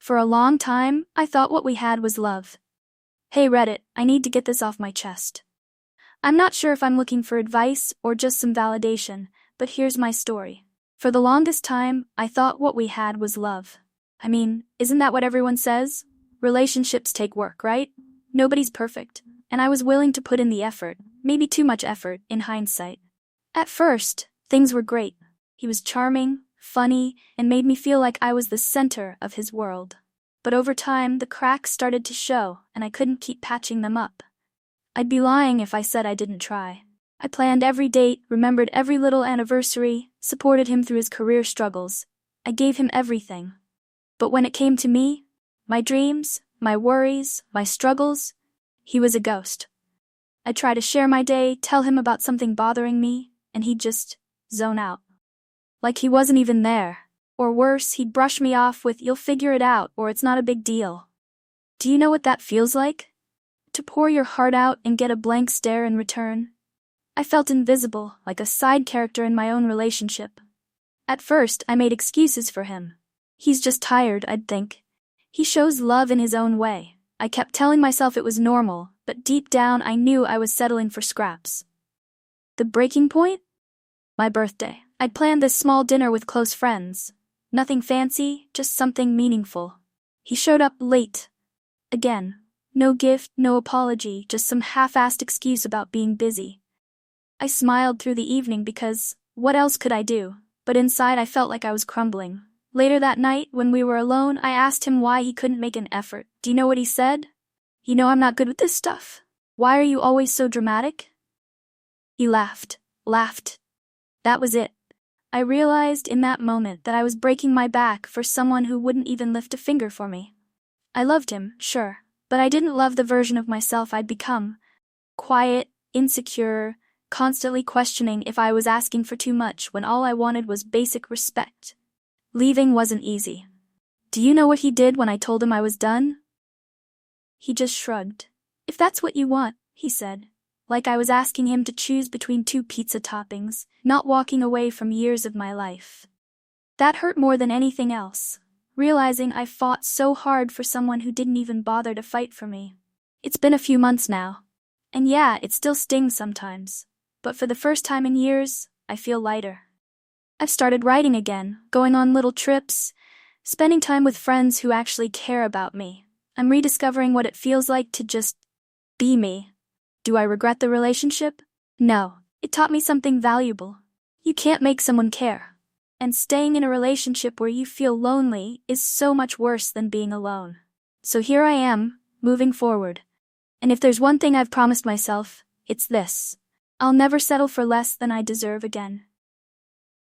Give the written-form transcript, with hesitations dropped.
For a long time, I thought what we had was love. Hey Reddit, I need to get this off my chest. I'm not sure if I'm looking for advice or just some validation, but here's my story. For the longest time, I thought what we had was love. I mean, isn't that what everyone says? Relationships take work, right? Nobody's perfect, and I was willing to put in the effort, maybe too much effort, in hindsight. At first, things were great. He was charming, funny, and made me feel like I was the center of his world. But over time, the cracks started to show, and I couldn't keep patching them up. I'd be lying if I said I didn't try. I planned every date, remembered every little anniversary, supported him through his career struggles. I gave him everything. But when it came to me, my dreams, my worries, my struggles, he was a ghost. I'd try to share my day, tell him about something bothering me, and he'd just zone out. Like he wasn't even there. Or worse, he'd brush me off with, "You'll figure it out," or "It's not a big deal." Do you know what that feels like? To pour your heart out and get a blank stare in return? I felt invisible, like a side character in my own relationship. At first, I made excuses for him. He's just tired, I'd think. He shows love in his own way. I kept telling myself it was normal, but deep down I knew I was settling for scraps. The breaking point? My birthday. I'd planned this small dinner with close friends. Nothing fancy, just something meaningful. He showed up late. Again. No gift, no apology, just some half-assed excuse about being busy. I smiled through the evening because, what else could I do? But inside I felt like I was crumbling. Later that night, when we were alone, I asked him why he couldn't make an effort. Do you know what he said? "You know I'm not good with this stuff. Why are you always so dramatic?" He laughed. That was it. I realized in that moment that I was breaking my back for someone who wouldn't even lift a finger for me. I loved him, sure, but I didn't love the version of myself I'd become. Quiet, insecure, constantly questioning if I was asking for too much when all I wanted was basic respect. Leaving wasn't easy. Do you know what he did when I told him I was done? He just shrugged. "If that's what you want," he said. Like I was asking him to choose between two pizza toppings, not walking away from years of my life. That hurt more than anything else, realizing I fought so hard for someone who didn't even bother to fight for me. It's been a few months now. And yeah, it still stings sometimes. But for the first time in years, I feel lighter. I've started writing again, going on little trips, spending time with friends who actually care about me. I'm rediscovering what it feels like to just be me. Do I regret the relationship? No. It taught me something valuable. You can't make someone care. And staying in a relationship where you feel lonely is so much worse than being alone. So here I am, moving forward. And if there's one thing I've promised myself, it's this. I'll never settle for less than I deserve again.